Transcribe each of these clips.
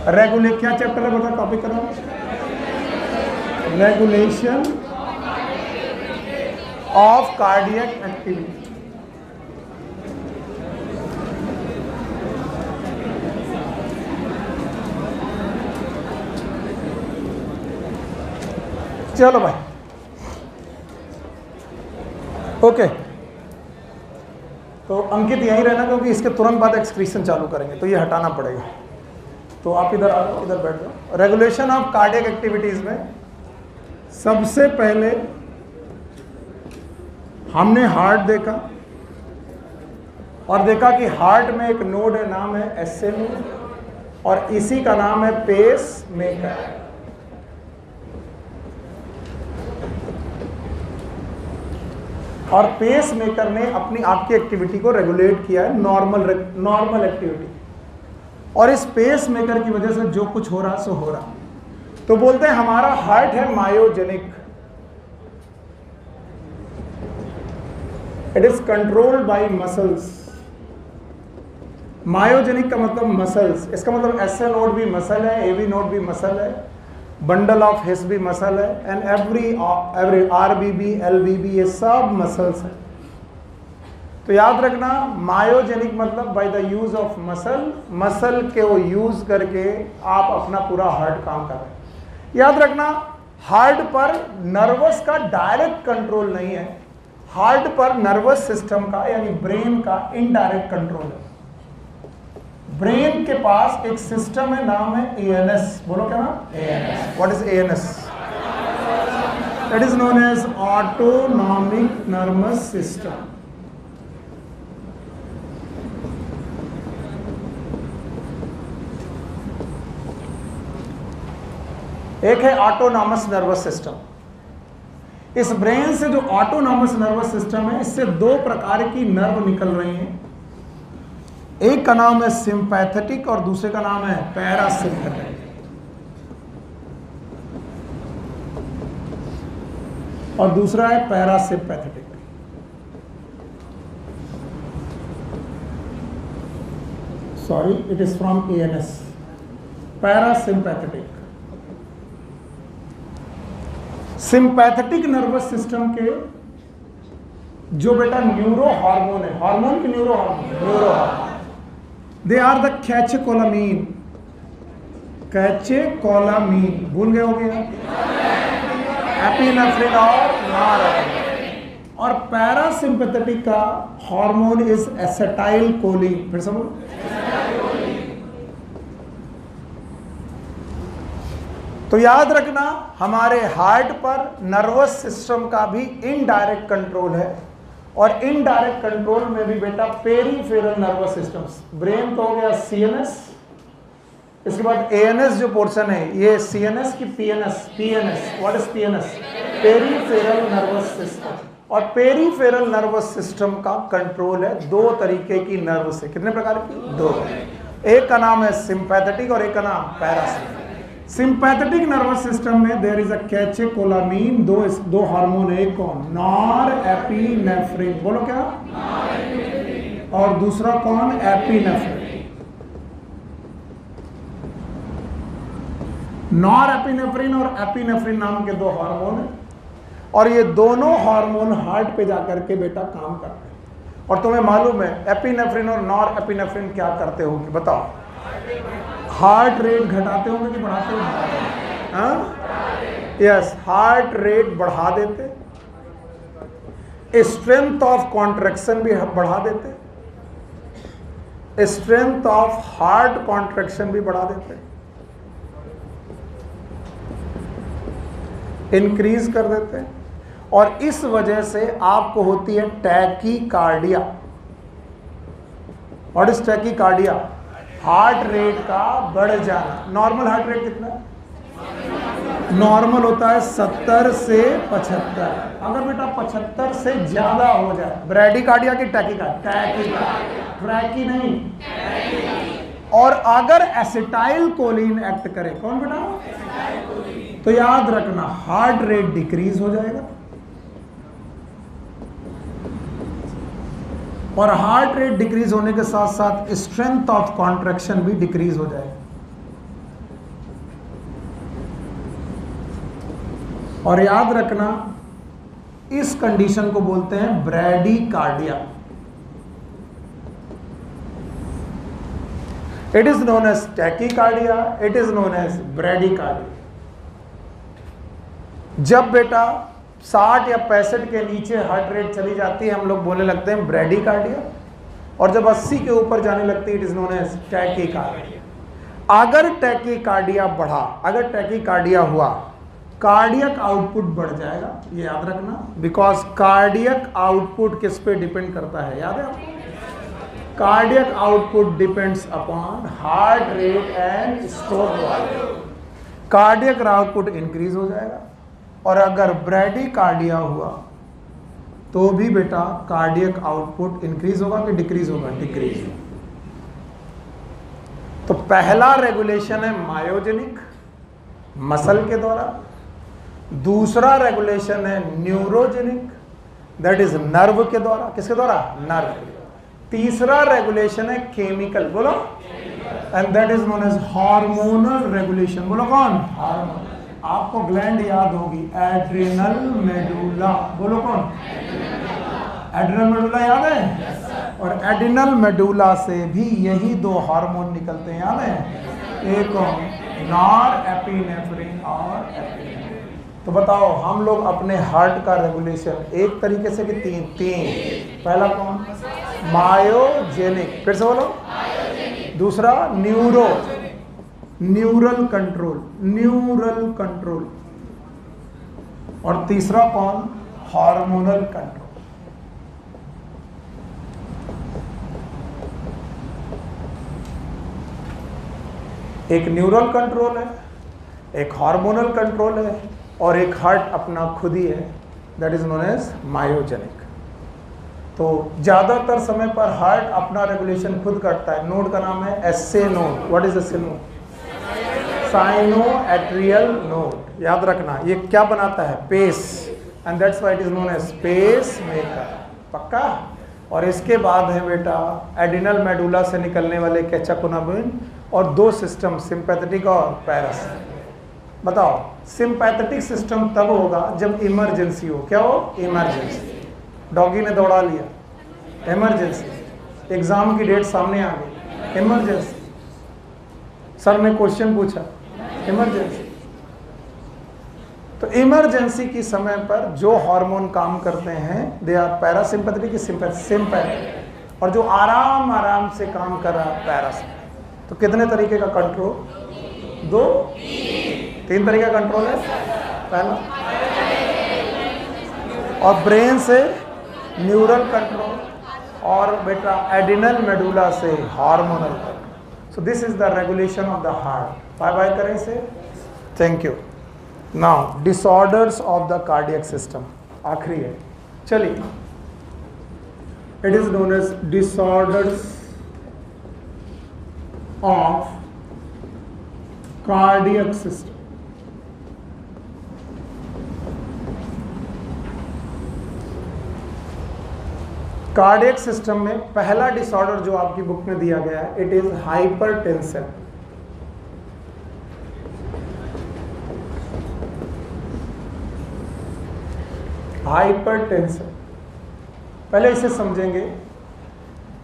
Regulate, क्या chapter है बता, कॉपी करो। Regulation of cardiac activity. चलो भाई, ओके। तो अंकित यहीं रहना क्योंकि इसके तुरंत बाद एक्सक्रीशन चालू करेंगे, तो ये हटाना पड़ेगा। तो आप इधर आ जाओ, इधर बैठ जाओ। रेगुलेशन ऑफ कार्डियक एक्टिविटीज में सबसे पहले हमने हार्ट देखा और देखा कि हार्ट में एक नोड है, नाम है एसएमई, और इसी का नाम है पेस मेकर। और पेस मेकर ने अपनी आपकी एक्टिविटी को रेगुलेट किया है, नॉर्मल एक्टिविटी। और इस पेस मेकर की वजह से जो कुछ हो रहा सो हो रहा। तो बोलते हैं हमारा हार्ट है myogenic, it is controlled by muscles. Myogenic का मतलब मसल्स, इसका मतलब एसए नोड भी मसल है, एवी नोड भी मसल है, बंडल ऑफ हिस भी मसल है, एंड एवरी आरबीबी, एलबीबी, ये सब मसल्स हैं। तो याद रखना, मायोजेनिक मतलब by the use of muscle, muscle के वो यूज करके आप अपना पूरा हार्ट काम कर रहे हैं। याद रखना, हार्ट पर नर्वस का डायरेक्ट कंट्रोल नहीं है, हार्ट पर नर्वस सिस्टम का यानी ब्रेन का इनडायरेक्ट कंट्रोल है। ब्रेन के पास एक सिस्टम है, नाम है एएनएस। बोलो क्या नाम? ANS. What is ANS? That is known as autonomic nervous system. एक है ऑटोनॉमस नर्वस सिस्टम। इस ब्रेन से जो ऑटोनॉमस नर्वस सिस्टम है, इससे दो प्रकार की नर्व निकल रही हैं। एक का नाम है सिंपैथेटिक और दूसरे का नाम है पैरासिम्पैथेटिक। और दूसरा है parasympathetic. Sorry, it is from ANS, parasympathetic. Sympathetic nervous system के जो बेटा न्यूरो हार्मोन है, हार्मोन के neuro hormone, they are the catecholamine. Catecholamine भूल गए होंगे, एपिनेफ्रिन और नॉरएपिनेफ्रिन। और पैरासिम्पैथेटिक का हार्मोन इज एसिटाइल कोलिन। फिर समझो, तो याद रखना, हमारे हार्ट पर नर्वस सिस्टम का भी इनडायरेक्ट कंट्रोल है, और इनडायरेक्ट कंट्रोल में भी बेटा पेरीफेरल नर्वस सिस्टम्स। ब्रेन तो हो गया सीएनएस, इसके बाद एएनएस जो पोर्शन है, ये सीएनएस की PNS. PNS, what is PNS? Peripheral nervous system. और पेरीफेरल नर्वस सिस्टम का कंट्रोल है दो तरीके की नर्व से। कितने प्रकार की? दो। एक का नाम है सिंपैथेटिक और एक का नाम पैरासिम्पैथेटिक। सिंपैथेटिक नर्वस सिस्टम में देयर इज अ कैटेकोलामीन, दो हार्मोन है, एक कौन? नॉरएपिनेफ्रिन। बोलो क्या? और दूसरा कौन? एपिनेफ्रिन। नॉरएपिनेफ्रिन और एपिनेफ्रिन नाम के दो हार्मोन है, और ये दोनों हार्मोन हार्ट पे जाकर के बेटा काम करते हैं। और तुम्हें मालूम है एपिनेफ्रिन और नॉरएपिनेफ्रिन क्या करते होंगे? बताओ। हार्ट रेट घटाते होंगे कि बढ़ाते होंगे? हाँ, यस, हार्ट रेट बढ़ा देते, स्ट्रेंथ ऑफ कॉन्ट्रैक्शन भी बढ़ा देते, स्ट्रेंथ ऑफ हार्ट कॉन्ट्रैक्शन भी बढ़ा देते, इंक्रीज कर देते हैं। और इस वजह से आपको होती है tachycardia. What is tachycardia? Heart rate का बढ़ जाना। नॉर्मल हार्ट रेट कितना है? नॉर्मल होता है 70 से 75। अगर बेटा 75 से ज्यादा हो जाए, ब्रैडीकार्डिया की टैकीकार्डिया, ट्रैकी नहीं। और अगर एसिटाइल कोलिन एक्ट करे, कौन बेटा? तो याद रखना, हार्ट रेट डिक्रीज हो जाएगा, और हार्ट रेट डिक्रीज होने के साथ साथ स्ट्रेंथ ऑफ कॉन्ट्रैक्शन भी डिक्रीज हो जाएगा। और याद रखना इस कंडीशन को बोलते हैं bradycardia. It is known as tachycardia, it is known as bradycardia. जब बेटा 60 या 65 के नीचे हार्ट रेट चली जाती है हम लोग बोलने लगते हैं ब्रैडीकार्डिया, और जब 80 के ऊपर जाने लगती है it is known as tachycardia. अगर टैकीकार्डिया बढ़ा, अगर टैकीकार्डिया हुआ, कार्डियक आउटपुट बढ़ जाएगा, ये याद रखना, बिकॉज कार्डियक आउटपुट किस पे डिपेंड करता है, याद है आपको? Cardiac output depends upon heart rate and stroke volume. Cardiac output increase हो जाएगा, और अगर ब्रैडीकार्डिया हुआ तो भी बेटा कार्डियक आउटपुट इंक्रीज होगा कि डिक्रीज होगा? डिक्रीज। तो पहला रेगुलेशन है मायोजेनिक, मसल के द्वारा। दूसरा रेगुलेशन है न्यूरोजेनिक, दैट इज नर्व के द्वारा। किसके द्वारा? नर्व के द्वारा। तीसरा रेगुलेशन है केमिकल, बोलो, and that is known as hormonal regulation. बोलो कौन? हार्मोन। आपको ग्लैंड याद होगी, एड्रिनल मेडुला। बोलो कौन? एड्रिनल मेडुला याद है? और एड्रिनल मेडुला से भी यही दो हार्मोन निकलते हैं, याद है? एक नॉर एपिनेफ्रिन और एपिनेफ्रिन। तो बताओ हम लोग अपने हार्ट का रेगुलेशन एक तरीके से कि तीन? पहला कौन? मायोजेनिक, फिर से बोलो। दूसरा न्यूरल कंट्रोल, और तीसरा कौन? Hormonal control. एक न्यूरल कंट्रोल है, एक हार्मोनल कंट्रोल है, और एक हार्ट अपना खुद ही है, that is known as myogenic. तो ज़्यादातर समय पर हार्ट अपना रेगुलेशन खुद करता है। नोड का नाम है SA node. What is SA node? Sino atrial node. याद रखना, ये क्या बनाता है? Pace, and that's why it is known as pacemaker. पक्का? और इसके बाद है बेटा एड्रिनल मेडुला से निकलने वाले कैटेकोनाबिन, और दो सिस्टम, सिंपैथेटिक और पैरासिम्पैथेटिक। बताओ, सिंपैथेटिक सिस्टम तब होगा जब इमरजेंसी हो। क्या हो? इमरजेंसी। डॉगी ने दौड़ा लिया, इमरजेंसी। एग्जाम की डेट सामने आ गई, इमरजेंसी। सर ने क्वेश्चन पूछा, इमरजेंसी। तो इमरजेंसी की समय पर जो हार्मोन काम करते हैं दे आर पैरासिम्पैथेटिक, सिंपैथेटिक, और जो आराम आराम से काम कर रहा है पैरासिम्पैथेटिक। तो कितने तरीके का कंट्रोल? तीन तरीके का कंट्रोल है। पहला, और ब्रेन से न्यूरल कंट्रोल, और बेटा एड्रिनल मेडुला से hormonal control. So this is the regulation of the heart. Bye bye करें से, thank you. Now disorders of the cardiac system, आखिरी है, चलिए। It is known as disorders of cardiac system. Cardiac system में पहला disorder जो आपकी book में दिया गया है, इट इज हाइपरटेंशन। हाइपरटेंशन, पहले इसे समझेंगे।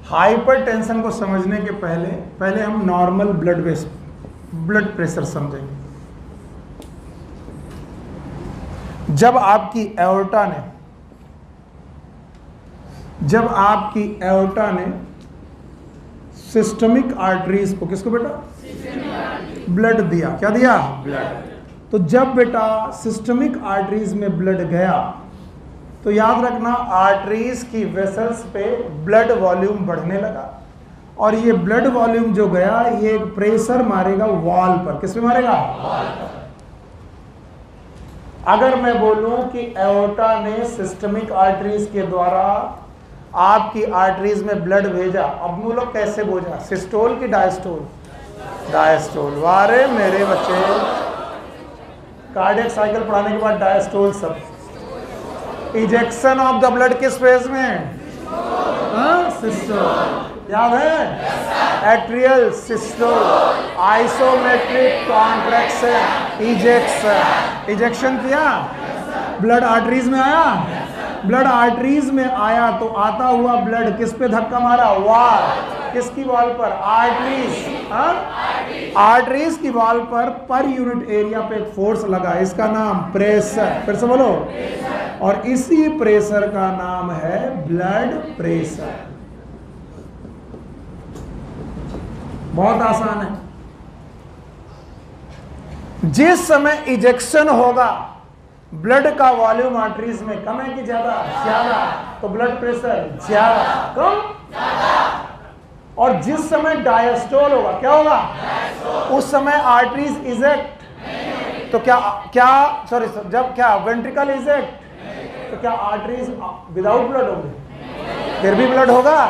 हाइपरटेंशन को समझने के पहले हम नॉर्मल ब्लड प्रेशर समझेंगे। जब आपकी एओर्टा ने सिस्टमिक आर्टरीज को, किसको बेटा? ब्लड दिया। क्या दिया? ब्लड। तो जब बेटा सिस्टमिक आर्टरीज में ब्लड गया तो याद रखना आर्टरीज की वेसल्स पे ब्लड वॉल्यूम बढ़ने लगा, और ये ब्लड वॉल्यूम जो गया ये एक प्रेशर मारेगा वॉल पर। किस पे मारेगा? वॉल पर। अगर मैं बोलूं कि एओर्टा ने सिस्टमिक आर्टरीज के द्वारा आपकी आर्टरीज में ब्लड भेजा, अब वो लोग कैसे बोझा? सिस्टोल की डायस्टोल? डायस्टोल। वारे मेरे बच्चे, कार्डियक साइकिल पढ़ाने के बाद डायस्टोल सब। इजेक्शन ऑफ द ब्लड किस फेज में? सिस्टोल। याद है? Atrial systole, isometric contraction, ejection. Ejection किया ब्लड आर्टरीज में आया, ब्लड आर्टरीज में आया तो आता हुआ ब्लड किस पे धक्का मारा, वॉल, किसकी वॉल पर, आर्टरीज, आर्टरीज की वॉल पर यूनिट एरिया पे एक फोर्स लगा, इसका नाम प्रेशर, फिर से बोलो, और इसी प्रेशर का नाम है ब्लड प्रेशर। बहुत आसान है। जिस समय इजेक्शन होगा ब्लड का वॉल्यूम आर्टरीज में कम है कि ज्यादा, ज्यादा, तो ब्लड प्रेशर ज्यादा, कम, और जिस समय डायस्टोल होगा क्या होगा, उस समय आर्टरीज इजेक्ट, तो क्या सॉरी जब क्या वेंट्रिकल इजेक्ट, तो क्या आर्टरीज विदाउट ब्लड होंगे, फिर भी ब्लड होगा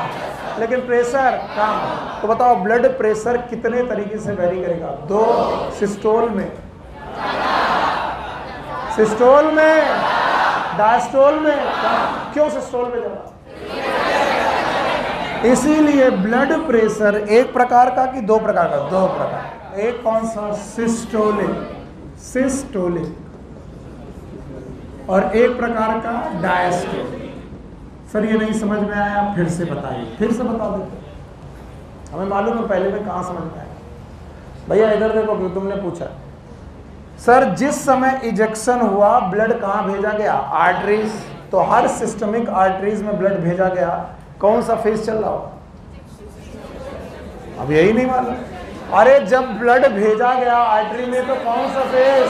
लेकिन प्रेशर कम। तो बताओ ब्लड प्रेशर कितने तरीके से वेरी करेगा, दो, सिस्टोल में, सिस्टोल में, डायस्टोल में, क्यों सिस्टोल में ज्यादा, इसीलिए ब्लड प्रेशर एक प्रकार का कि दो प्रकार का, दो प्रकार, एक कौन सा, सिस्टोलिक, सिस्टोलिक, और एक प्रकार का डायस्टोलिक। सर ये नहीं समझ में आया, फिर से बताइए, फिर से बता देते, हमें मालूम है पहले में कहाँ समझ में आया। भैया इधर देखो, क्यों तुमने पूछा, सर जिस समय इजेक्शन हुआ ब्लड कहाँ भेजा गया, आर्टरीज, तो हर सिस्टमिक आर्टरीज में ब्लड भेजा गया, कौन सा फेज चल रहा हो, अब यही नहीं मालूम। अरे जब ब्लड भेजा गया आर्टरी में तो कौन सा फेज,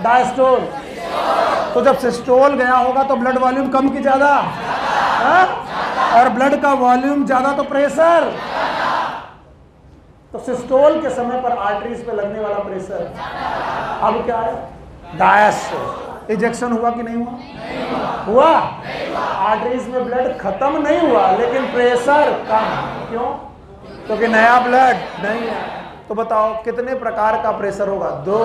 डायस्टोल, तो जब सिस्टोल गया होगा तो ब्लड वॉल्यूम कम की ज्यादा, और ब्लड का वॉल्यूम ज्यादा तो प्रेशर, तो सिस्टोल के समय पर आर्टरीज पे लगने वाला प्रेशर अब क्या है, डायस्टोल। इजेक्शन हुआ कि नहीं हुआ, हुआ, आर्टरीज में ब्लड खत्म नहीं हुआ लेकिन प्रेशर कम, क्यों, क्योंकि नया ब्लड नहीं है। तो बताओ कितने प्रकार का प्रेशर होगा, दो,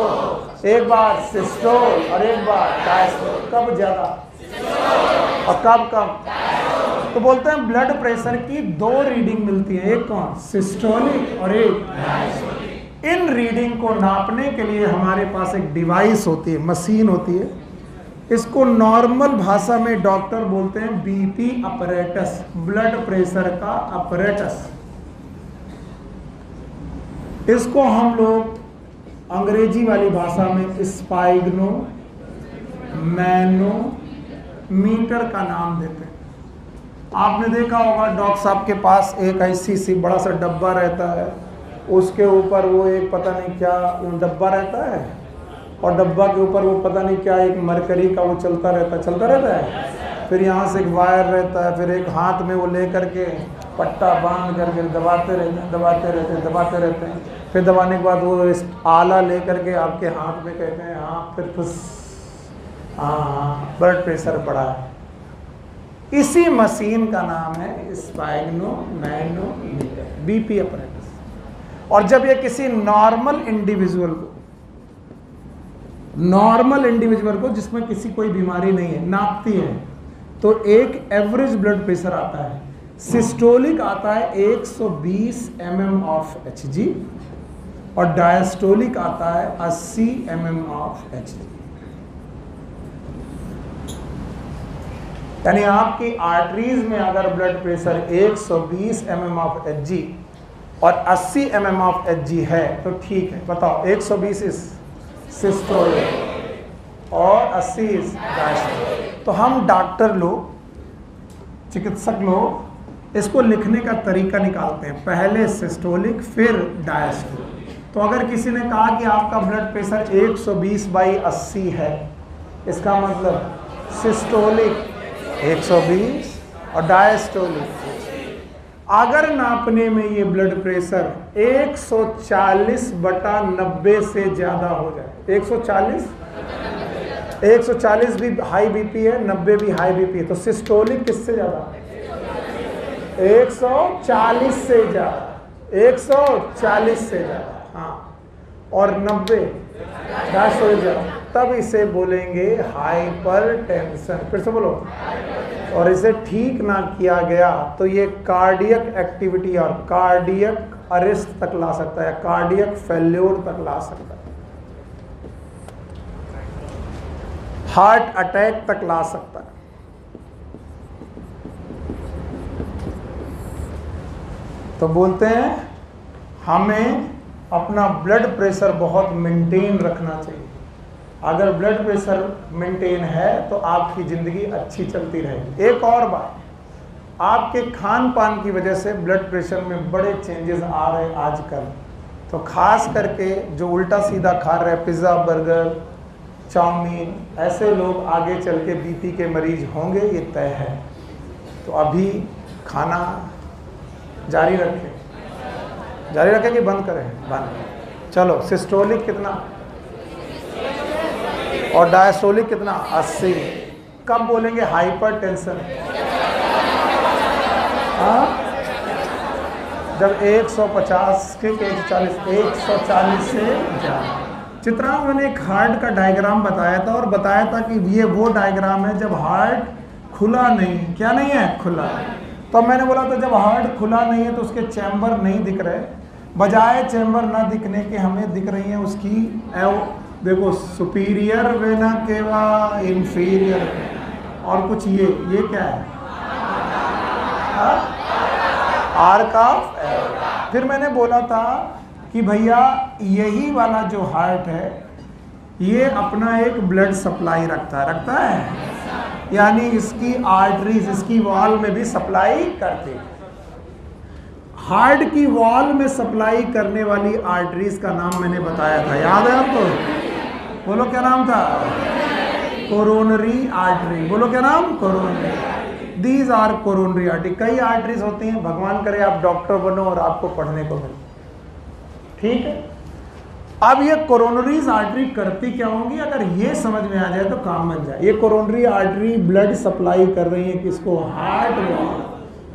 एक बार सिस्टोल और एक बार डायस्टोल, कब ज्यादा और कब कम। तो बोलते हैं ब्लड प्रेशर की दो रीडिंग मिलती है, एक कौन, सिस्टोलिक और एक डायस्टोलिक। इन रीडिंग को नापने के लिए हमारे पास एक डिवाइस होती है, मशीन होती है, इसको नॉर्मल भाषा में डॉक्टर बोलते हैं बीपी अपरेटस, ब्लड प्रेशर का अपरेटस। इसको हम लोग अंग्रेजी वाली भाषा में स्पाइगनो मैनोमीटर का नाम देते हैं। आपने देखा होगा डॉक्टर साहब के पास एक ऐसी सी बड़ा सा डब्बा रहता है, उसके ऊपर वो एक पता नहीं क्या डब्बा रहता है, और डब्बा के ऊपर वो पता नहीं क्या एक मरकरी का वो चलता रहता है, फिर यहाँ से एक वायर रहता है, फिर एक हाथ में वो ले करके पट्टा बांध करके दबाते रहते हैं, फिर दबाने के बाद वो इस आला ले करके आपके हाथ में कहते हैं हाँ, फिर फुस, हाँ ब्लड प्रेशर बढ़ा है। इसी मशीन का नाम है स्पाइगनो मैनोमीटर, बीपी अपरेटस। और जब ये किसी नॉर्मल इंडिविजुअल को जिसमें किसी कोई बीमारी नहीं है नापती है, तो एक एवरेज ब्लड प्रेशर आता है, सिस्टोलिक आता है 120 mm ऑफ Hg, और डायस्टोलिक आता है 80 mm ऑफ Hg। यानी आपकी आर्टरीज में अगर blood pressure 120 mm of Hg और 80 mm ऑफ Hg है तो ठीक है। बताओ 120 इज सिस्टोलिक और 80 इज डायस्टोलिक। तो हम डॉक्टर लोग, चिकित्सक लोग इसको लिखने का तरीका निकालते हैं, पहले सिस्टोलिक फिर डायस्टोलिक। तो अगर किसी ने कहा कि आपका ब्लड प्रेशर 120/80 है, इसका मतलब सिस्टोलिक 120 और डायस्टोलिक। अगर नापने में ये ब्लड प्रेशर 140/90 से ज्यादा हो जाए, 140 भी हाई बीपी है, 90 भी हाई बीपी है, तो सिस्टोलिक किससे ज्यादा, 140 से ज्यादा, 140 से ज्यादा, हाँ, और 90 डायस्टोलिक ज्यादा, तब इसे बोलेंगे हाइपरटेंशन। फिर से बोलो। और इसे ठीक ना किया गया तो ये कार्डियक एक्टिविटी और कार्डियक अरेस्ट तक ला सकता है, कार्डियक फेल्योर तक ला सकता है। हार्ट अटैक तक ला सकता है। तो बोलते हैं हमें अपना ब्लड प्रेशर बहुत मेंटेन रखना चाहिए। अगर ब्लड प्रेशर मेंटेन है तो आपकी ज़िंदगी अच्छी चलती रहेगी। एक और बात, आपके खान पान की वजह से ब्लड प्रेशर में बड़े चेंजेस आ रहे हैं आजकल। तो खास करके जो उल्टा सीधा खा रहे हैं, पिज़्ज़ा, बर्गर, चाउमीन, ऐसे लोग आगे चल के बीपी के मरीज होंगे, ये तय है। तो अभी खाना जारी रखें कि बंद करें? बंद। चलो, सिस्टोलिक कितना और डायस्टोलिक कितना? 80। कब बोलेंगे हाइपरटेंशन? हाँ, जब 150 के 140 से ज़्यादा। चित्रा, मैंने एक हार्ट का डायग्राम बताया था और बताया था कि ये वो डायग्राम है जब हार्ट खुला नहीं, क्या नहीं है, खुला। तो मैंने बोला था जब हार्ट खुला नहीं है तो उसके चैम्बर नहीं दिख रहे, बजाय चैम्बर ना दिखने के हमें दिख रही है उसकी देखो सुपीरियर वेना केवा, इंफीरियर, और कुछ ये क्या है, आर्क ऑफ एरोटा। फिर मैंने बोला था कि भैया यही वाला जो हार्ट है ये अपना एक ब्लड सप्लाई रखता है, यानी इसकी आर्टरीज, इसकी वॉल में भी सप्लाई करती है। हार्ट की वॉल में सप्लाई करने वाली आर्टरीज का नाम मैंने बताया था, याद है आपको? बोलो क्या नाम था? Coronary artery. बोलो क्या नाम? Coronary. These are coronary artery. कई आर्टरीज होती हैं, भगवान करे आप डॉक्टर बनो और आपको पढ़ने को मिले, ठीक है। अब ये कोरोनरीज आर्टरी करती क्या होंगी, अगर ये समझ में आ जाए तो काम बन जाए। ये कोरोनरी आर्टरी ब्लड सप्लाई कर रही है किसको? Heart wall.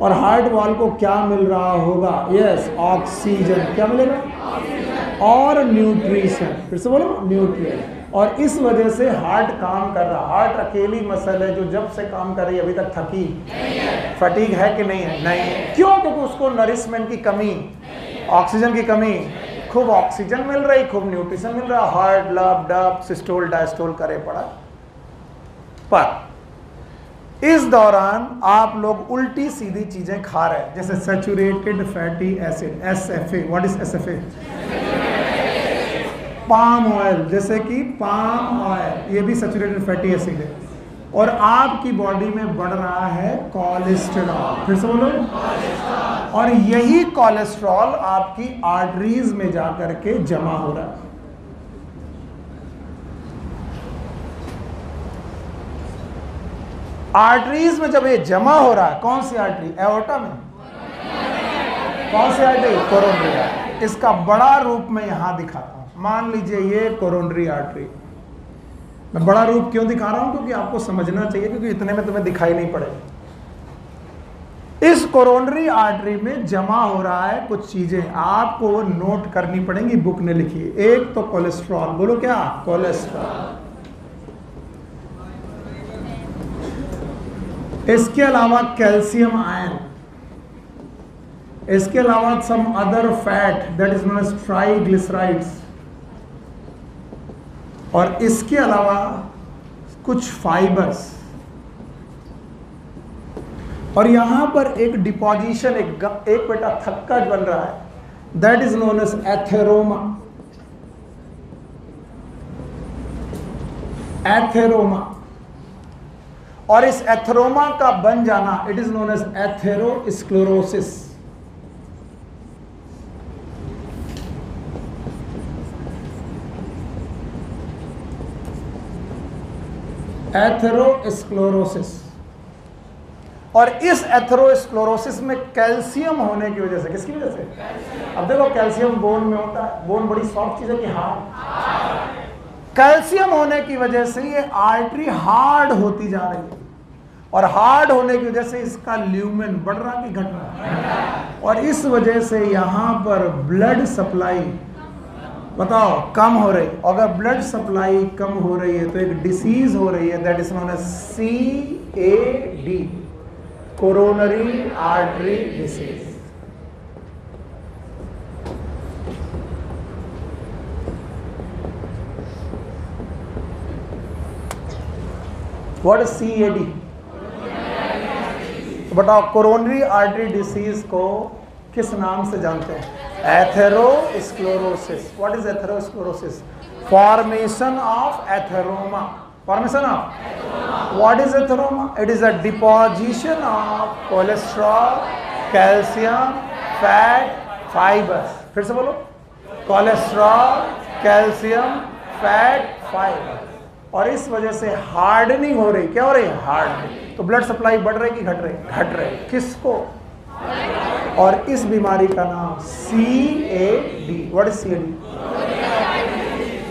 और हार्ट वॉल को क्या मिल रहा होगा? Yes, oxygen. क्या मिलेगा? और न्यूट्रिशन। फिर से बोलो, न्यूट्रिशन। और इस वजह से हार्ट काम कर रहा। हार्ट अकेली मसल है जो जब से काम कर रही है, अभी तक थकी फटीग है कि नहीं है? नहीं है। क्यों? क्योंकि उसको नरिशमेंट की कमी, ऑक्सीजन की कमी। खूब ऑक्सीजन मिल रही, खूब न्यूट्रिशन मिल रहा, हार्ट लब डब सिस्टोल डायस्टोल करे पड़ा। पर इस दौरान आप लोग उल्टी सीधी चीजें खा रहे हैं, जैसे saturated fatty acid, SFA। What is SFA? Palm oil, जैसे कि पाम ऑयल, ये भी सैचुरेटेड फैटी एसिड है। और आपकी बॉडी में बढ़ रहा है कोलेस्ट्रॉल। फिर से बोलो, और यही कोलेस्ट्रॉल आपकी आर्टरीज में जाकर के जमा हो रहा है। आर्टरीज में जब ये जमा हो रहा है, कौन सी आर्टरी? एओर्टा में। कौन सी आर्टरी? Coronary artery. इसका बड़ा रूप में यहां दिखाता हूं। मान लीजिए ये कोरोनरी आर्टरी। मैं बड़ा रूप क्यों दिखा रहा हूं? क्योंकि आपको समझना चाहिए, क्योंकि इतने में तुम्हें दिखाई नहीं पड़ेगा। इस कोरोनरी आर्टरी में जमा हो रहा है कुछ चीजें, आपको नोट करनी पड़ेंगी, बुक ने लिखी है। एक तो कोलेस्ट्रॉल। बोलो क्या? कोलेस्ट्रॉल। इसके अलावा कैल्शियम आयन, इसके अलावा some other fat that is known as triglycerides, और इसके अलावा कुछ फाइबर्स। और यहां पर एक डिपोजिशन, एक बेटा थक्कज बन रहा है, that is known as atheroma. Atheroma. और इस एथेरोमा का बन जाना, it is known as atherosclerosis. Atherosclerosis. और इस एथेरोस्क्लेरोसिस में कैल्शियम होने की वजह से, किसकी वजह से? अब देखो कैल्शियम बोन में होता है, बोन बड़ी सॉफ्ट चीज है कि हार्ड। कैल्शियम होने की वजह से ये आर्टरी हार्ड होती जा रही है, और हार्ड होने की वजह से इसका ल्यूमेन बढ़ रहा कि घट रहा? और इस वजह से यहां पर ब्लड सप्लाई, बताओ, कम हो रही। अगर ब्लड सप्लाई कम हो रही है तो एक डिसीज हो रही है, that is known as CAD, coronary artery disease. What is CAD? बताओ कोरोनरी आर्टरी डिसीज को किस नाम से जानते हैं? Atherosclerosis. What is atherosclerosis? Formation of atheroma. Formation of what is atheroma? It is a deposition of cholesterol, calcium, fat, fibres. फिर से बोलो, कोलेस्ट्रॉल, कैल्शियम, फैट, फाइबर। और इस वजह से हार्डनिंग हो रही। क्या हो रही है? हार्डनिंग। तो ब्लड सप्लाई बढ़ रही कि घट रही? घट रही। किसको? और इस बीमारी का नाम CAD। What is CAD?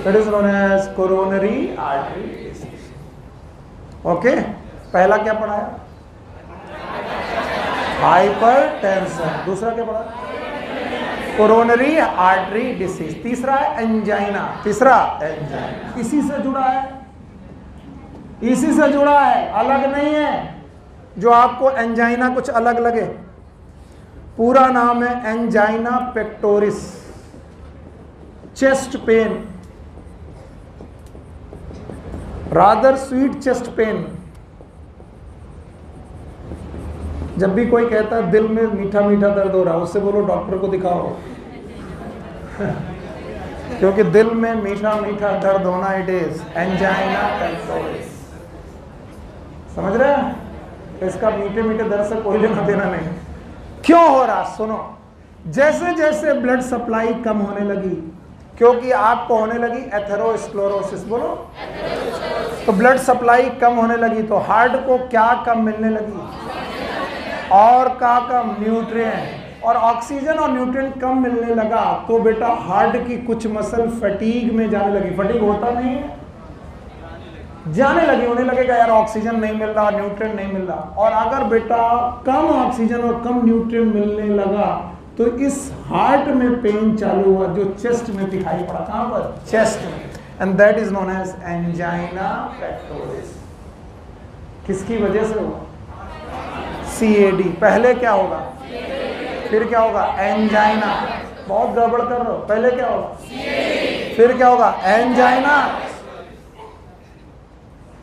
It is known as coronary artery disease. Okay, पहला क्या पढ़ाया? हाइपरटेंशन। दूसरा क्या पढ़ा? Coronary artery disease. तीसरा है एंजाइना। तीसरा एंजाइना। इसी से जुड़ा है, इसी से जुड़ा है, अलग नहीं है। जो आपको एंजाइना कुछ अलग लगे, पूरा नाम है angina pectoris. Chest pain, rather sweet chest pain. जब भी कोई कहता है दिल में मीठा मीठा दर्द हो रहा है, उससे बोलो डॉक्टर को दिखाओ। क्योंकि दिल में मीठा मीठा दर्द होना, इट इज एंजाइना पेक्टोरिस। समझ रहे हैं? इसका मीठे मीठे दर्द से कोई लेना देना नहीं। क्यों हो रहा? सुनो, जैसे जैसे ब्लड सप्लाई कम होने लगी, क्योंकि आपको होने लगी एथेरोस्क्लेरोसिस। बोलो, तो ब्लड सप्लाई कम होने लगी तो हार्ट को क्या कम मिलने लगी? और क्या कम? न्यूट्रिएंट। और ऑक्सीजन और न्यूट्रिएंट कम मिलने लगा तो बेटा हार्ट की कुछ मसल फटीग में जाने लगी। फटीग होता नहीं है, जाने लगी, होने लगेगा यार ऑक्सीजन नहीं मिल रहा, न्यूट्रिएंट नहीं मिल रहा। और अगर बेटा कम ऑक्सीजन और कम न्यूट्रिएंट मिलने लगा तो इस हार्ट में पेन चालू हुआ, जो चेस्ट में दिखाई पड़ा। कहां पर? चेस्ट में। And that is known as angina pectoris. किसकी वजह से हुआ? CAD। पहले क्या होगा? फिर क्या होगा? एंजाइना। बहुत गड़बड़ कर रहे हो। पहले क्या होगा? फिर क्या होगा? एंजाइना।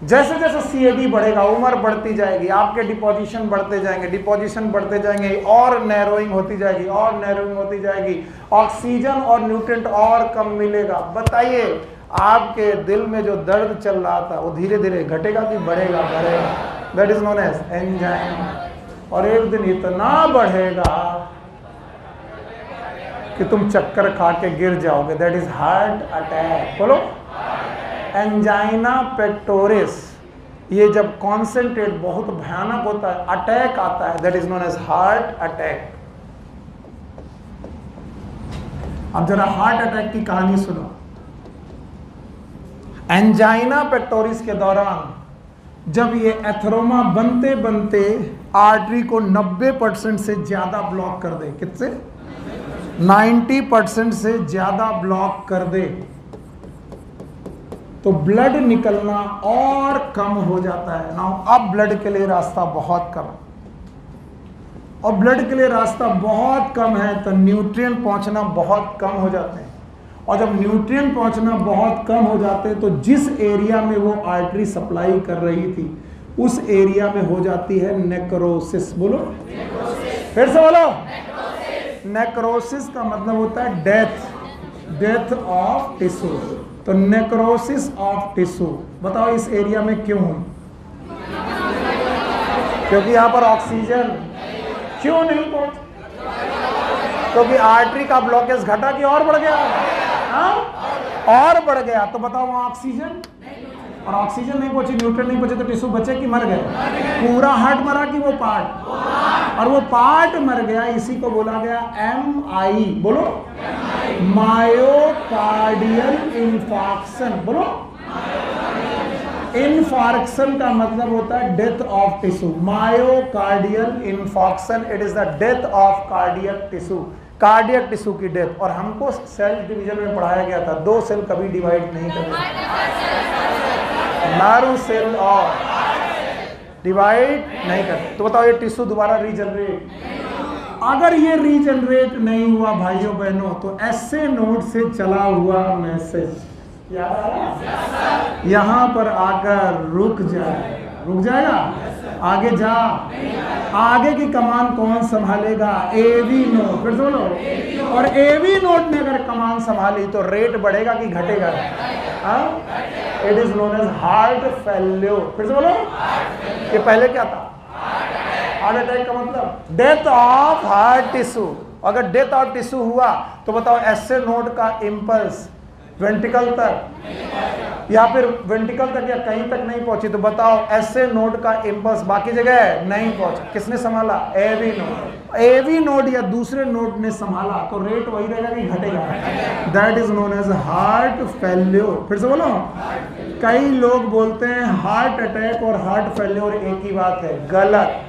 जैसे जैसे CAD बढ़ेगा, उम्र बढ़ती जाएगी, आपके डिपोजिशन बढ़ते जाएंगे, डिपोजिशन बढ़ते जाएंगे, और नैरोइंग होती जाएगी, और नैरोइंग होती जाएगी, ऑक्सीजन और न्यूट्रिएंट और कम मिलेगा। बताइए, आपके दिल में जो दर्द चल रहा था वो धीरे धीरे घटेगा कि बढ़ेगा? बढ़ेगा। That is known as angina. और एक दिन इतना बढ़ेगा कि तुम चक्कर खा के गिर जाओगे। That is heart attack. बोलो, एंजाइना पेक्टोरिस। ये जब कॉन्सेंट्रेट बहुत भयानक होता है, अटैक आता है, that is known as heart attack. अब जरा हार्ट अटैक की कहानी सुनो। एंजाइना पेक्टोरिस के दौरान जब ये एथेरोमा बनते बनते आर्टरी को 90% से ज्यादा ब्लॉक कर दे, कितने? 90% से ज्यादा ब्लॉक कर दे, तो ब्लड निकलना और कम हो जाता है ना। अब ब्लड के लिए रास्ता बहुत कम, और ब्लड के लिए रास्ता बहुत कम है तो न्यूट्रिएंट पहुंचना बहुत कम हो जाते हैं। और जब न्यूट्रिएंट पहुंचना बहुत कम हो जाते हैं तो जिस एरिया में वो आर्टरी सप्लाई कर रही थी उस एरिया में हो जाती है नेक्रोसिस। बोलो, फिर से बोलो। नेक्रोसिस का मतलब होता है डेथ, डेथ ऑफ टिश्यू। तो नेक्रोसिस ऑफ टिश्यू। बताओ इस एरिया में क्यों? क्योंकि यहां पर ऑक्सीजन क्यों नहीं पहुंच? क्योंकि आर्टरी का ब्लॉकेज घटा कि और बढ़ गया? हाँ, और बढ़ गया। तो बताओ वहां ऑक्सीजन, और ऑक्सीजन नहीं पहुंची, न्यूट्रिएंट नहीं पहुंचे तो टिश्यू बचे कि मर गए? पूरा हार्ट मरा कि वो पार्ट? और वो पार्ट मर गया, इसी को बोला गया MI। बोलो, मायोकार्डियल इंफार्क्शन। बोलो, इंफार्क्शन का मतलब होता है death of tissue. Myocardial infarction, it is the death of cardiac tissue, cardiac tissue की डेथ। और हमको सेल डिवीजन में पढ़ाया गया था, दो सेल कभी डिवाइड नहीं करते, नर्व सेल और डिवाइड नहीं करते। तो बताओ ये टिश्यू दोबारा रीजनरेट, अगर ये रीजनरेट नहीं हुआ भाइयों बहनों तो ऐसे नोड से चला हुआ मैसेज यहां पर आकर रुक जाए। रुक जाएगा, आगे जा, आगे की कमान कौन संभालेगा? AV node. फिर बोलो, और एवी नोड ने अगर कमान संभाली तो रेट बढ़ेगा कि घटेगा? It is known as heart failure. फिर से बोलो, ये पहले क्या था? हार्ट अटैक का मतलब डेथ ऑफ हार्ट टिश्यू। अगर डेथ ऑफ टिश्यू हुआ तो बताओ एसए नोड का इंपल्स वेंट्रिकल तक या फिर वेंट्रिकल तक या कहीं तक नहीं पहुंची तो बताओ एसए नोड का इंपल्स बाकी जगह नहीं पहुंचा, किसने संभाला? AV node. एवी नोड या दूसरे नोड ने संभाला तो रेट वही रहेगा कि घटेगा? That is known as heart failure. फिर से बोलो, कई लोग बोलते हैं हार्ट अटैक और हार्ट फेल्योर एक ही बात है, गलत।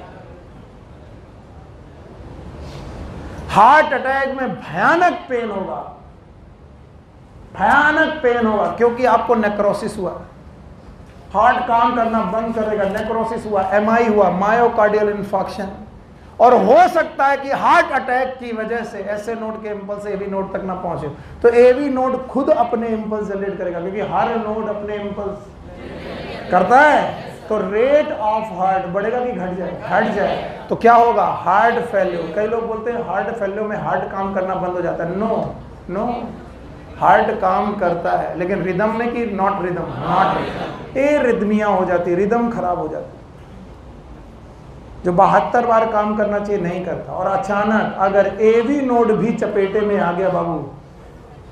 हार्ट अटैक में भयानक पेन होगा, भयानक पेन होगा, क्योंकि आपको नेक्रोसिस हुआ, हार्ट काम करना बंद करेगा, नेक्रोसिस हुआ, एमआई हुआ, मायोकार्डियल इन्फॉक्शन, और हो सकता है कि हार्ट अटैक की वजह से एसए नोड के इंपल्स एवी नोड तक ना पहुंचे, तो एवी नोड खुद अपने इंपल्स जनरेट करेगा, क्योंकि हर नोड अपने इंपल्स करता है, तो रेट ऑफ हार्ट बढ़ेगा कि घट जाए? घट जाए। तो क्या होगा? Heart failure. कई लोग बोलते हैं हार्ट फेल्योर में हार्ट काम करना बंद हो जाता है। नो नो, हार्ट काम करता है, लेकिन रिदम में कि नॉट रिदम, नॉट एरिथमिया हो जाती है, रिदम खराब हो जाती है, जो 72 बार काम करना चाहिए नहीं करता। और अचानक अगर एवी नोड भी चपेटे में आ गया बाबू,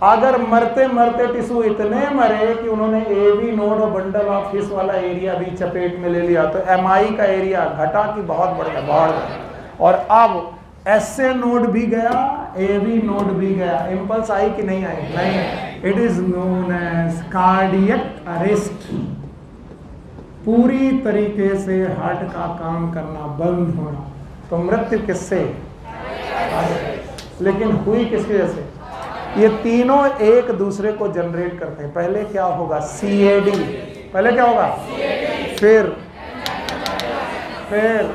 अगर मरते मरते टिश्यू इतने मरे कि उन्होंने एवी नोड और बंडल ऑफ हिस वाला एरिया भी चपेट में ले लिया, तो एमआई का एरिया घटा कि बहुत बढ़ गया, बहुत। और अब एसए नोड भी गया, एवी नोड भी गया, इंपल्स आई कि नहीं आई? नहीं। It is known as cardiac arrest. पूरी तरीके से हार्ट का काम करना बंद होना। तो मृत्यु किससे? लेकिन हुई किसकी वजह से? ये तीनों एक दूसरे को जनरेट करते हैं। पहले क्या होगा? सीएडी। पहले क्या होगा? फिर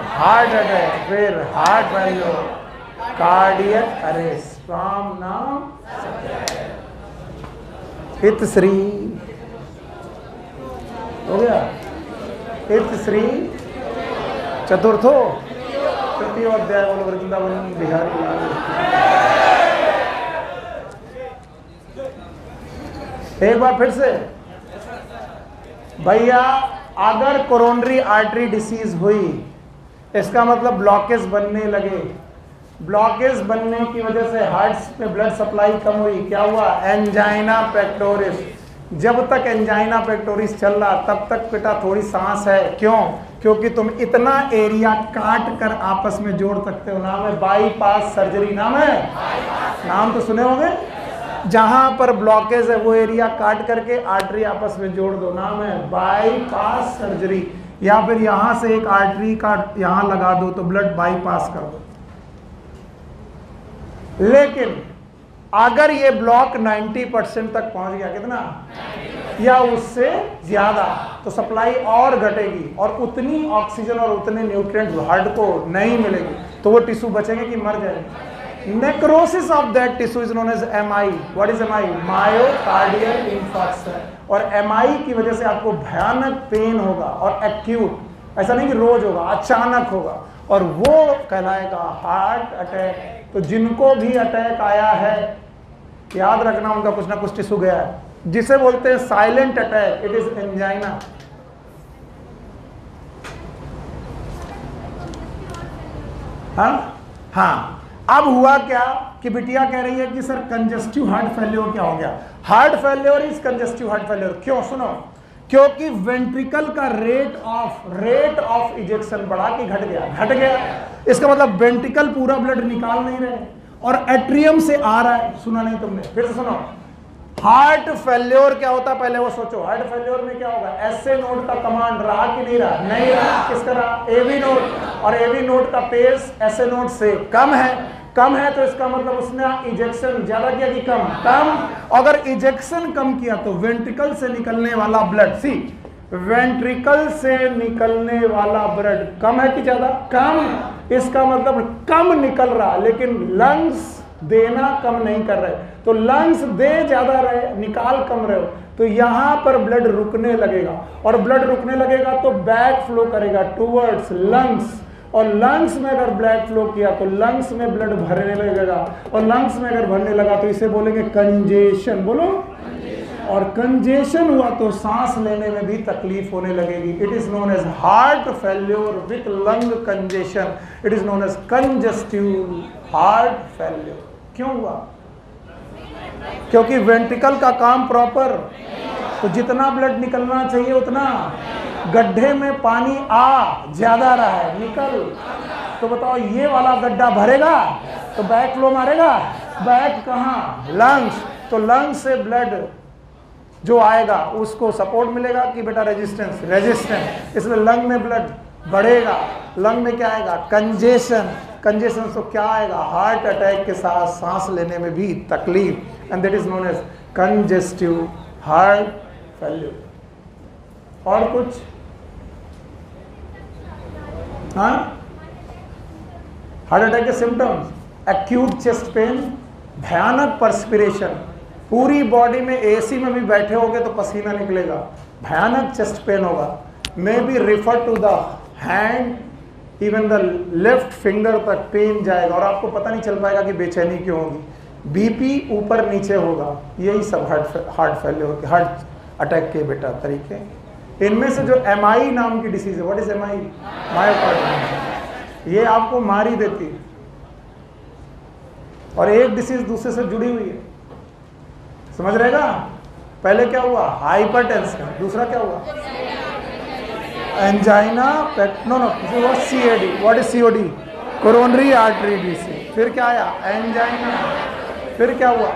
हार्ट अटैक, फिर heart failure, cardiac arrest. Ram नाम हित श्री हो गया, हित श्री चतुर्थो तृतीय अध्याय। बोलो वृंदावन बिहारी लाल। एक बार फिर से भैया, अगर कोरोनरी आर्टरी डिसीज हुई, इसका मतलब ब्लॉकेज बनने लगे, ब्लॉकेज बनने की वजह से हार्ट में ब्लड सप्लाई कम हुई, क्या हुआ? Angina pectoris. जब तक एंजाइना पेक्टोरिस चल रहा तब तक बेटा थोड़ी सांस है। क्यों? क्योंकि तुम इतना एरिया काट कर आपस में जोड़ सकते हो। नाम है बाईपास सर्जरी। नाम है, नाम तो सुने होंगे। जहां पर ब्लॉकेज है वो एरिया काट करके आर्टरी आपस में जोड़ दो, नाम है बाईपास सर्जरी। या फिर यहां से एक आर्टरी का यहां लगा दो तो ब्लड बाईपास कर दो। लेकिन अगर ये ब्लॉक 90% तक पहुंच गया, कितना या उससे ज्यादा, तो सप्लाई और घटेगी और उतनी ऑक्सीजन और उतने न्यूट्रिएंट्स हार्ट को नहीं मिलेगी, तो वो टिश्यू बचेंगे कि मर जाएंगे? Necrosis of that tissue is known as MI. What is MI? Myocardial infarction. और एमआई की वजह से आपको भयानक पेन होगा और एक्यूट, ऐसा नहीं कि रोज होगा, अचानक होगा, और वो कहलाएगा हार्ट अटैक। तो जिनको भी अटैक आया है याद रखना, उनका कुछ ना कुछ टिश्यू गया है, जिसे बोलते हैं silent attack. It is angina. हाँ, अब हुआ क्या कि बिटिया कह रही है कि सर कंजेस्टिव हार्ट फेल्योर क्या हो गया? Heart failure is congestive heart failure. क्यों? सुनो, क्योंकि वेंट्रिकल का रेट ऑफ इजेक्शन बढ़ा कि घट गया? घट गया। इसका मतलब वेंट्रिकल पूरा ब्लड निकाल नहीं रहे और एट्रियम से आ रहा है। सुना नहीं तुमने? फिर से सुनो। हार्ट फेल्योर क्या होता है पहले वो सोचो। हार्ट फेल्योर में क्या होगा? एसए नोड का कमांड रहा कि नहीं रहा? नहीं रहा। किसका रहा? AV node. और एवी नोड का पेस एसए नोड से कम है। कम है तो इसका मतलब उसने इजेक्शन ज्यादा किया कि कम? कम। अगर इजेक्शन कम किया तो वेंट्रिकल से निकलने वाला ब्लड, सी वेंट्रिकल से निकलने वाला ब्लड कम है कि ज्यादा? कम। इसका मतलब कम निकल रहा, लेकिन लंग्स देना कम नहीं कर रहे, तो लंग्स दे ज्यादा रहे, निकाल कम रहे हो, तो यहां पर ब्लड रुकने लगेगा, और ब्लड रुकने लगेगा तो बैक फ्लो करेगा टूवर्ड्स लंग्स, और लंग्स में अगर ब्लड फ्लो किया तो लंग्स में ब्लड भरने लगेगा, और लंग्स में अगर भरने लगा तो इसे बोलेंगे कंजेशन। बोलो, और कंजेशन हुआ तो सांस लेने में भी तकलीफ होने लगेगी। It is known as heart failure with lung congestion, it is known as congestive heart failure. क्यों हुआ? क्योंकि वेंट्रिकल का काम प्रॉपर, तो जितना ब्लड निकलना चाहिए उतना, गड्ढे में पानी आ ज्यादा रहा है, निकल, तो बताओ ये वाला गड्ढा भरेगा तो बैक फ्लो मारेगा, बैक कहाँ? लंग्स, तो लंग्स से ब्लड जो आएगा उसको सपोर्ट मिलेगा कि बेटा रेजिस्टेंस, इसलिए लंग में ब्लड बढ़ेगा, लंग में क्या आएगा? कंजेशन, कंजेशन तो क्या आएगा? हार्ट अटैक के साथ सांस लेने में भी तकलीफ, and that is known as congestive heart failure. और कुछ? हाँ, हार्ट अटैक के सिम्टम्स, एक्यूट चेस्ट पेन, भयानक पर्सपिरेशन, पूरी बॉडी में, एसी में भी बैठे होगे तो पसीना निकलेगा, भयानक चेस्ट पेन होगा, maybe refer to the hand, even the left finger तक पेन जाएगा, और आपको पता नहीं चल पाएगा कि बेचैनी क्यों होगी, बीपी ऊपर नीचे होगा। यही सब हार्ट फेल्योर के, हार्ट अटैक के बेटा तरीके। इनमें से जो एमआई नाम की डिसीज है, व्हाट इज एमआई? मायोकार्डियम, ये आपको मार ही देती है, और एक डिसीज दूसरे से जुड़ी हुई है, समझ रहेगा? पहले क्या हुआ? हाइपरटेंशन, दूसरा क्या हुआ? Angina, no CAD, what is COD? Coronary artery disease. फिर क्या आया? एंजाइना, फिर क्या हुआ?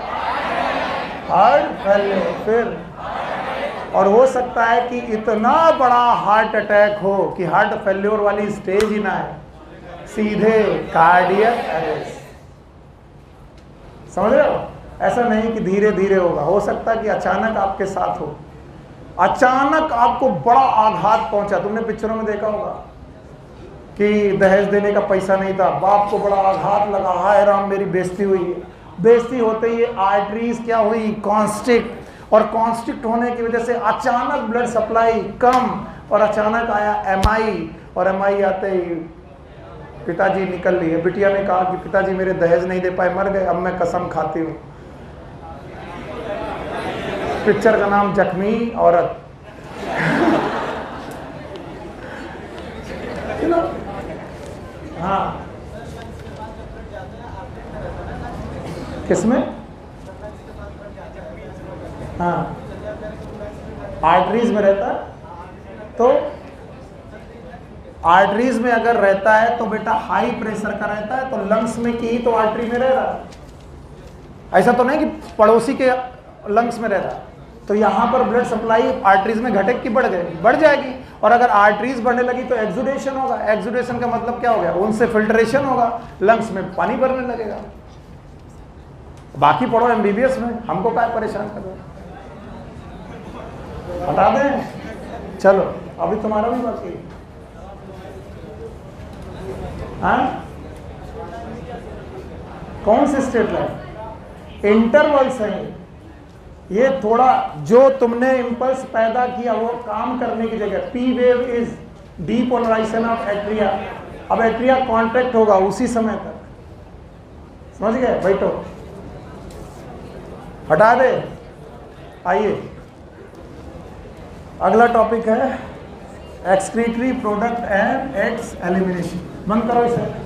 हार्ट फेल्योर, फिर, और हो सकता है कि इतना बड़ा हार्ट अटैक हो कि हार्ट फेल्योर वाली स्टेज ही ना है, सीधे कार्डियक अरेस्ट। समझ रहे हो? ऐसा नहीं कि धीरे धीरे होगा, हो सकता है कि अचानक आपके साथ हो, अचानक आपको बड़ा आघात पहुंचा। तुमने पिक्चरों में देखा होगा कि दहेज देने का पैसा नहीं था, बाप को बड़ा आघात लगा, हाय राम मेरी बेइज्जती हुई है, बेइज्जती होते ही आर्टरीज क्या हुई? कॉन्स्ट्रिक्ट, और कॉन्स्ट्रिक्ट होने की वजह से अचानक ब्लड सप्लाई कम, और अचानक आया एमआई, और एमआई आते ही पिताजी निकल लिए। बिटिया ने कहा कि पिताजी मेरे दहेज नहीं दे पाए, मर गए, अब मैं कसम खाती हूँ। पिक्चर का नाम जख्मी औरत। हाँ, किसमें? हाँ, आर्टरीज में रहता है, तो आर्टरीज में अगर रहता है तो बेटा हाई प्रेशर का रहता है, तो लंग्स में की तो आर्टरी में रह रहा है, ऐसा तो नहीं कि पड़ोसी के लंग्स में रह रहा है। तो यहाँ पर ब्लड सप्लाई आर्टरीज में घटे कि बढ़ गए? बढ़ जाएगी, और अगर आर्टरीज बढ़ने लगी तो एक्सुडेशन होगा। एक्सुडेशन का मतलब क्या हो गया? उनसे फिल्ट्रेशन होगा, लंग्स में पानी भरने लगेगा। बाकी पढ़ो एमबीबीएस में, हमको क्या परेशान कर रहे हो? बता दें? चलो अभी तुम्हारा भी बाकी है। हाँ, कौन से स्टेट लाइन? इंटरवल्स हैं ये। थोड़ा जो तुमने इंपल्स पैदा किया वो काम करने की जगह, P wave is depolarisation of atria. अब एट्रिया कॉन्ट्रैक्ट होगा उसी समय तक, समझ गए? बैठो, हटा दे। आइए, अगला टॉपिक है excretory product and it's elimination. बंद करो इसे।